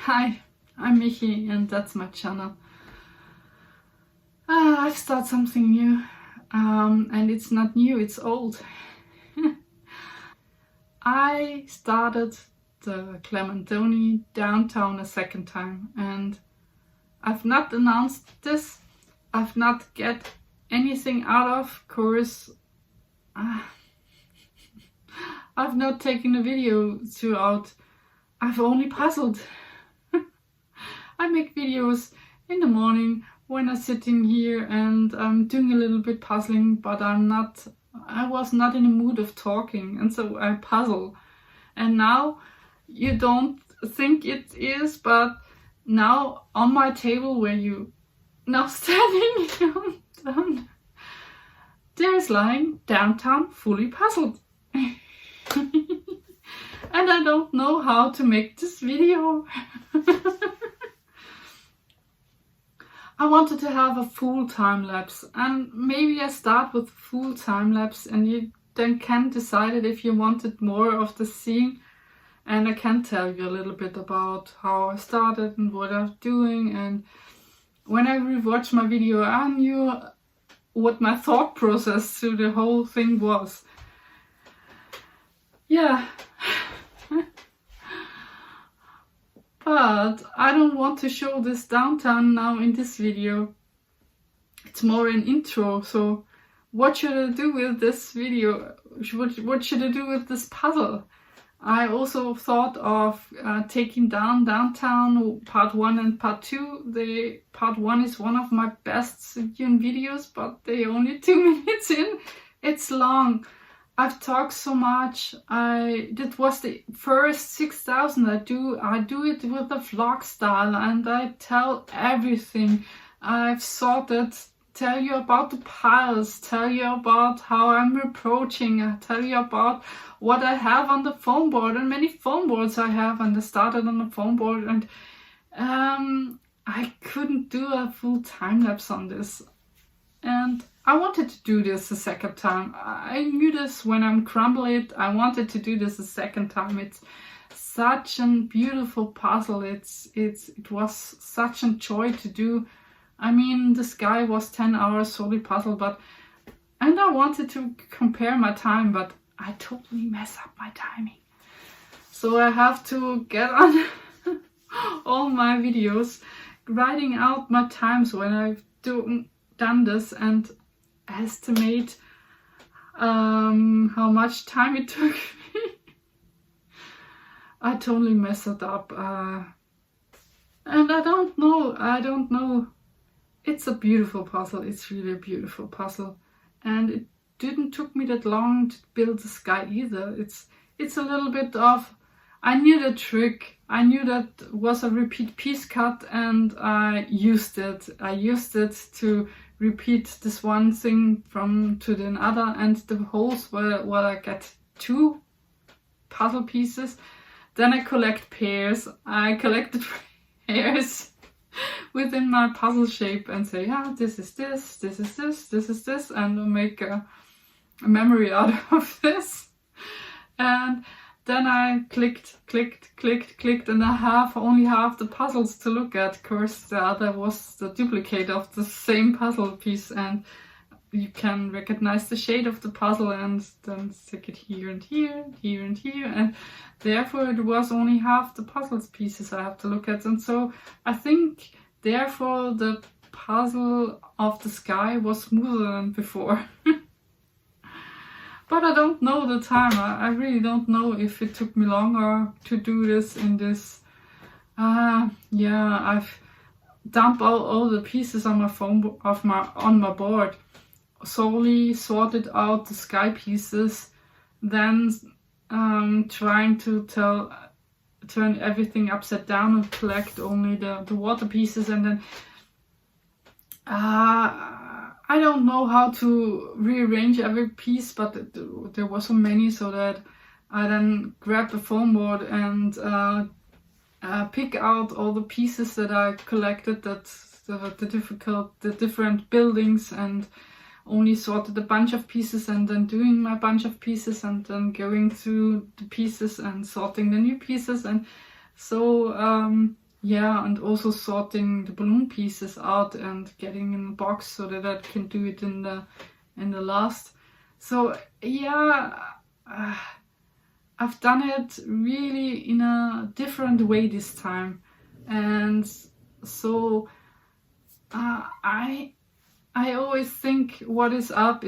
Hi, I'm Michi and that's my channel. I've started something new, and it's not new, it's old. I started the Clementoni downtown a second time, and I've not announced this. I've not get anything out of course. I've not taken a video throughout. I've only puzzled. I make videos in the morning when I'm sitting here and I'm doing a little bit puzzling, but I was not in the mood of talking, and so I puzzle. And now you don't think it is, but now on my table where you now standing down, there's lying downtown fully puzzled. And I don't know how to make this video. I wanted to have a full time lapse, and maybe I start with full time lapse and you then can decide it if you wanted more of the scene. And I can tell you a little bit about how I started and what I'm doing, and when I rewatched my video I knew what my thought process through the whole thing was. Yeah. But I don't want to show this downtown now in this video. It's more an intro, so what should I do with this video? What should I do with this puzzle? I also thought of taking down downtown part 1 and part 2. Part 1 is one of my best videos, but they only 2 minutes in. It's long. I've talked so much. That was the first 6,000 I do it with a vlog style, and I tell everything. I've sorted, tell you about the piles, tell you about how I'm approaching, I tell you about what I have on the foam board, and many foam boards I have, and I started on the foam board, and I couldn't do a full time lapse on this. And I wanted to do this a second time. I knew this when I'm crumbling it. I wanted to do this a second time. It's such a beautiful puzzle. It was such a joy to do. I mean, the sky was 10 hours solid puzzle, and I wanted to compare my time, but I totally mess up my timing. So I have to get on all my videos, writing out my times when I've done this and estimate how much time it took me. I totally messed it up, and I don't know. It's a beautiful puzzle. It's really a beautiful puzzle, and it didn't took me that long to build the sky either. It's a little bit of, I knew the trick. I knew that was a repeat piece cut, and I used it. I used it to repeat this one thing from to the other, and the holes where I get 2 puzzle pieces. Then I collect pairs. I collected pairs within my puzzle shape and say, yeah, this is this, this is this, this is this, and make a memory out of this. And then I clicked, and I only have the puzzles to look at. Of course, the other was the duplicate of the same puzzle piece, and you can recognize the shade of the puzzle and then stick it here and here, here and here, and therefore it was only half the puzzle pieces I have to look at. And so I think therefore the puzzle of the sky was smoother than before. But I don't know the time. I really don't know if it took me longer to do this in this. Yeah, I've dumped all the pieces on my phone on my board, solely sorted out the sky pieces, then trying to turn everything upside down and collect only the water pieces, and then I don't know how to rearrange every piece, but there were so many, so that I then grabbed the foam board and pick out all the pieces that I collected, that the different buildings, and only sorted a bunch of pieces, and then doing my bunch of pieces, and then going through the pieces and sorting the new pieces. And so yeah, and also sorting the balloon pieces out and getting in a box so that I can do it in the last. So yeah, I've done it really in a different way this time, and so I always think what is up,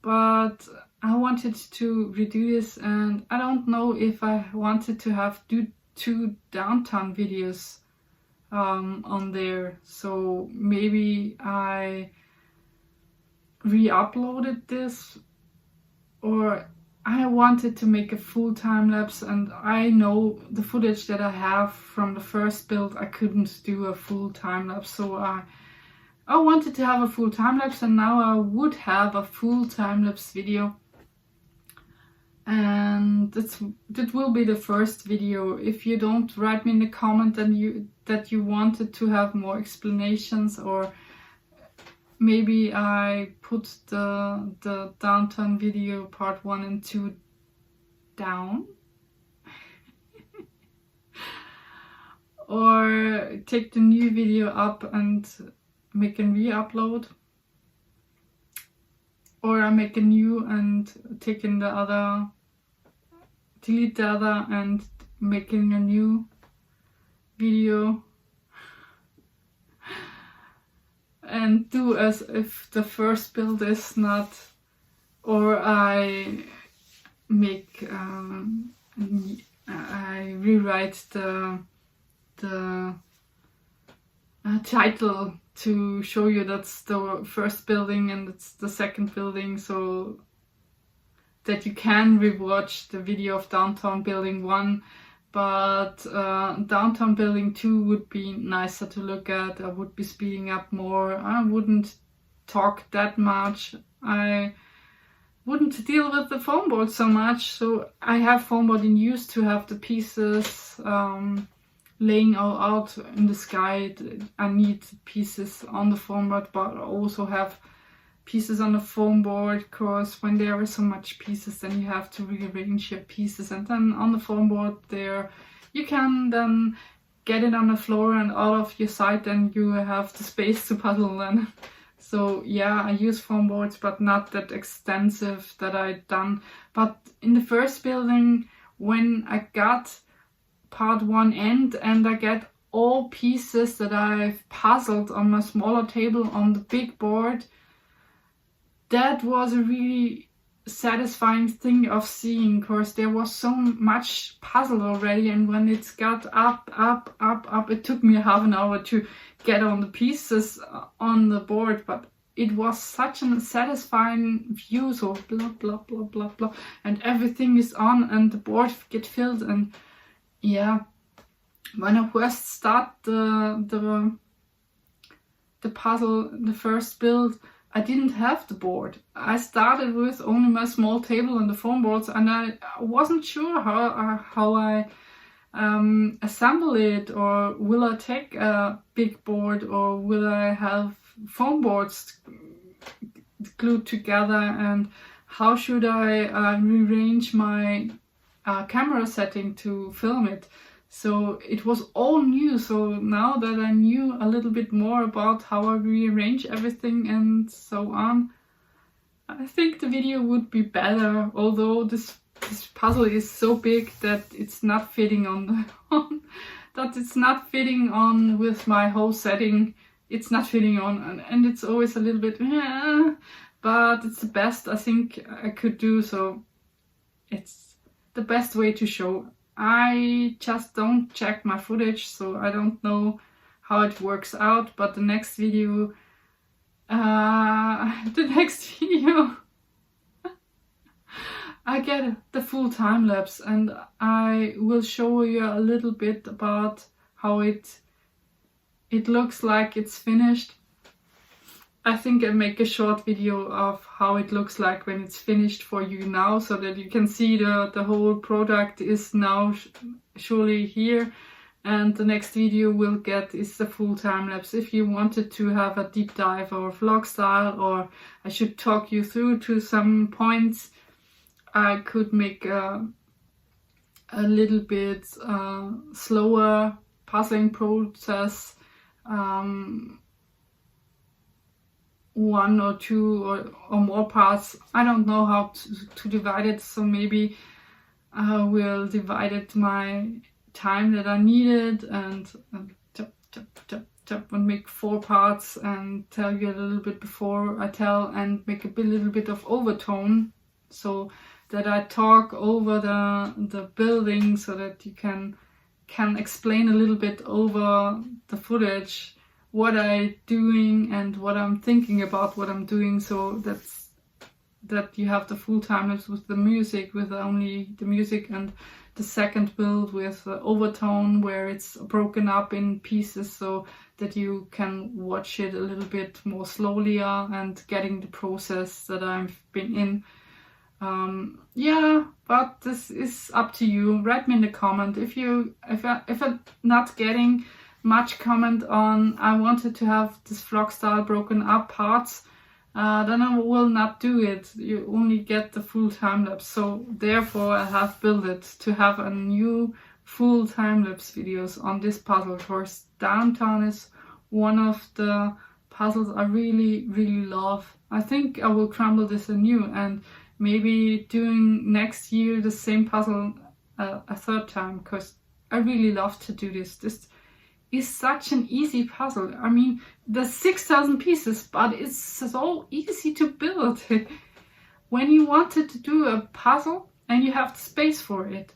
but I wanted to redo this, and I don't know if I wanted to do 2 downtown videos on there. So maybe I re-uploaded this, or I wanted to make a full time lapse, and I know the footage that I have from the first build, I couldn't do a full time lapse. So I wanted to have a full time lapse, and now I would have a full time lapse video. And that will be the first video. If you don't write me in the comment and that you wanted to have more explanations, or maybe I put the downtown video part 1 and 2 down, or take the new video up and make a re-upload, or I make a new and take in the other, delete the other and making a new video, and do as if the first build is not, or I make I rewrite the title to show you that's the first building and it's the second building, so that you can rewatch the video of Downtown Building 1, but Downtown Building 2 would be nicer to look at. I would be speeding up more. I wouldn't talk that much. I wouldn't deal with the foam board so much. So I have foam board in use to have the pieces laying all out in the sky. I need pieces on the foam board, but I also have pieces on the foam board, because when there are so much pieces, then you have to rearrange your pieces, and then on the foam board there you can then get it on the floor and out of your sight, and you have the space to puzzle then. So yeah, I use foam boards, but not that extensive that I've done. But in the first building, when I got part 1 end and I get all pieces that I've puzzled on my smaller table on the big board, that was a really satisfying thing of seeing, because there was so much puzzle already, and when it's got up, it took me half an hour to get on the pieces on the board, but it was such a satisfying view. So blah blah blah blah blah, and everything is on and the board get filled. And yeah, when I first start the puzzle, the first build, I didn't have the board. I started with only my small table and the foam boards, and I wasn't sure how I assemble it, or will I take a big board, or will I have foam boards glued together, and how should I rearrange my camera setting to film it. So it was all new. So now that I knew a little bit more about how I rearrange everything and so on, I think the video would be better. Although this puzzle is so big that it's not fitting on with my whole setting. It's not fitting on, and it's always a little bit, but it's the best I think I could do. So it's the best way to show. I just don't check my footage, so I don't know how it works out, but the next video I get the full time lapse, and I will show you a little bit about how it looks like it's finished. I think I'll make a short video of how it looks like when it's finished for you now, so that you can see the whole product is now surely here. And the next video we'll get is the full time lapse. If you wanted to have a deep dive or vlog style, or I should talk you through to some points, I could make a little bit slower puzzling process, one or two or more parts. I don't know how to divide it, so maybe I will divide it my time that I needed and and make 4 parts and tell you a little bit before I tell, and make a little bit of overtone so that I talk over the building, so that you can explain a little bit over the footage what I'm doing and what I'm thinking about what I'm doing, so that you have the full time-lapse with the music, with only the music, and the second build with overtone where it's broken up in pieces, so that you can watch it a little bit more slowly and getting the process that I've been in. Yeah, but this is up to you. Write me in the comment if I'm not getting much comment on I wanted to have this vlog style broken up parts, then I will not do it. You only get the full time-lapse, so therefore I have built it to have a new full time-lapse videos on this puzzle. Of course, Downtown is one of the puzzles I really love. I think I will crumble this anew and maybe doing next year the same puzzle a third time, because I really love to do this. This is such an easy puzzle. I mean, there's 6,000 pieces, but it's so easy to build. When you wanted to do a puzzle and you have the space for it,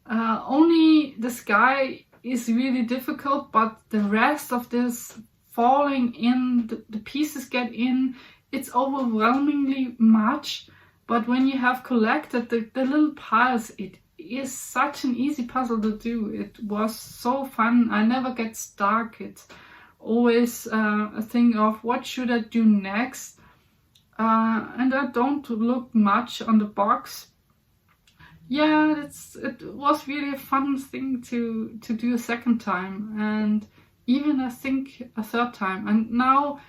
only the sky is really difficult, but the rest of this falling in, the pieces get in, it's overwhelmingly much. But when you have collected the little piles, it is such an easy puzzle to do. It was so fun. I never get stuck. It's always a thing of what should I do next, and I don't look much on the box. Yeah, it was really a fun thing to do a second time, and even I think a third time. And now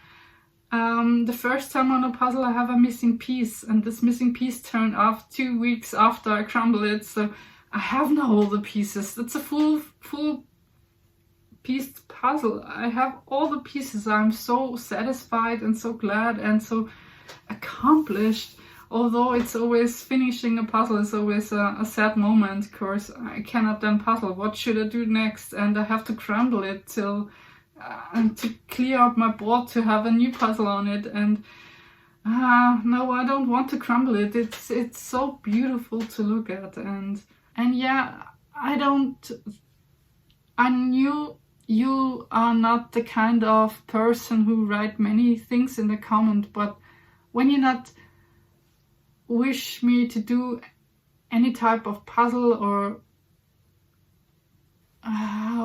the first time on a puzzle I have a missing piece, and this missing piece turned off 2 weeks after I crumbled it, so I have now all the pieces. It's a full piece puzzle. I have all the pieces. I'm so satisfied and so glad and so accomplished. Although it's always finishing a puzzle is always a sad moment, of course. I cannot then puzzle. What should I do next? And I have to crumble it till and to clear up my board to have a new puzzle on it. And no, I don't want to crumble it. It's so beautiful to look at. And yeah, I knew you are not the kind of person who write many things in the comment, but when you not wish me to do any type of puzzle or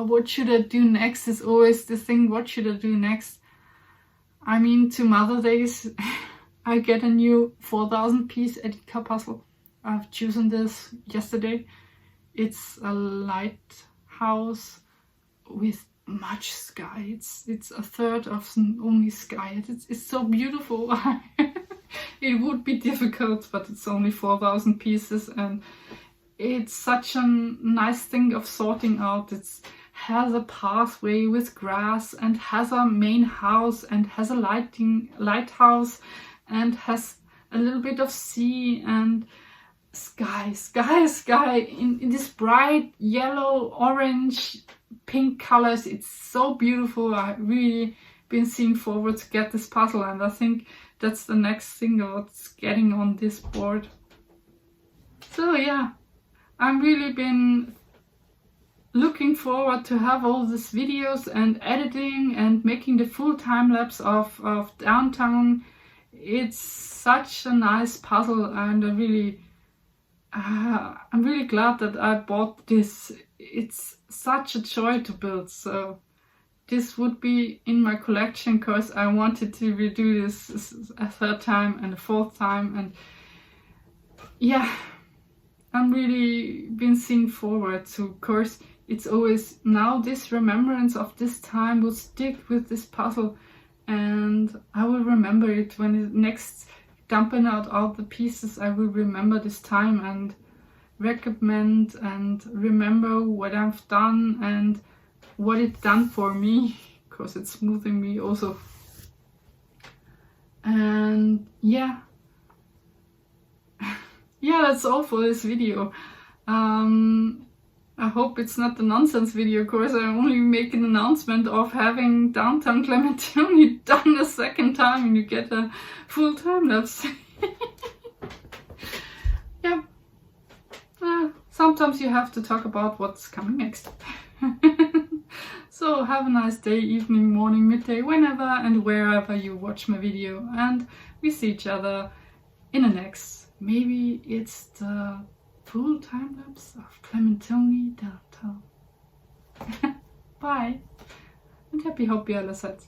what should I do next is always the thing, what should I do next? I mean, to Mother Days, I get a new 4,000 piece Edeka puzzle. I've chosen this yesterday. It's a lighthouse with much sky. It's a third of only sky. It's so beautiful. It would be difficult, but it's only 4,000 pieces, and it's such a nice thing of sorting out. It has a pathway with grass and has a main house and has a lighthouse and has a little bit of sea and sky in this bright yellow, orange, pink colors. It's so beautiful. I've really been seeing forward to get this puzzle, and I think that's the next thing that's getting on this board. So yeah, I've really been looking forward to have all these videos and editing and making the full time lapse of Downtown. It's such a nice puzzle, and I'm really glad that I bought this. It's such a joy to build, so this would be in my collection because I wanted to redo this a third time and a fourth time, and yeah, I'm really been seeing forward to, of course, it's always now this remembrance of this time will stick with this puzzle, and I will remember it when it next dumping out all the pieces. I will remember this time and recommend and remember what I've done, and what it's done for me, because it's smoothing me also. And yeah, that's all for this video. I hope it's not a nonsense video, because I only make an announcement of having Downtown Clementoni done a second time and you get a full time lapse. Yeah. Sometimes you have to talk about what's coming next. So have a nice day, evening, morning, midday, whenever and wherever you watch my video, and we see each other in the next. Maybe it's the full time lapse of Clementoni Downtown. Bye, and happy Hopi allerseits.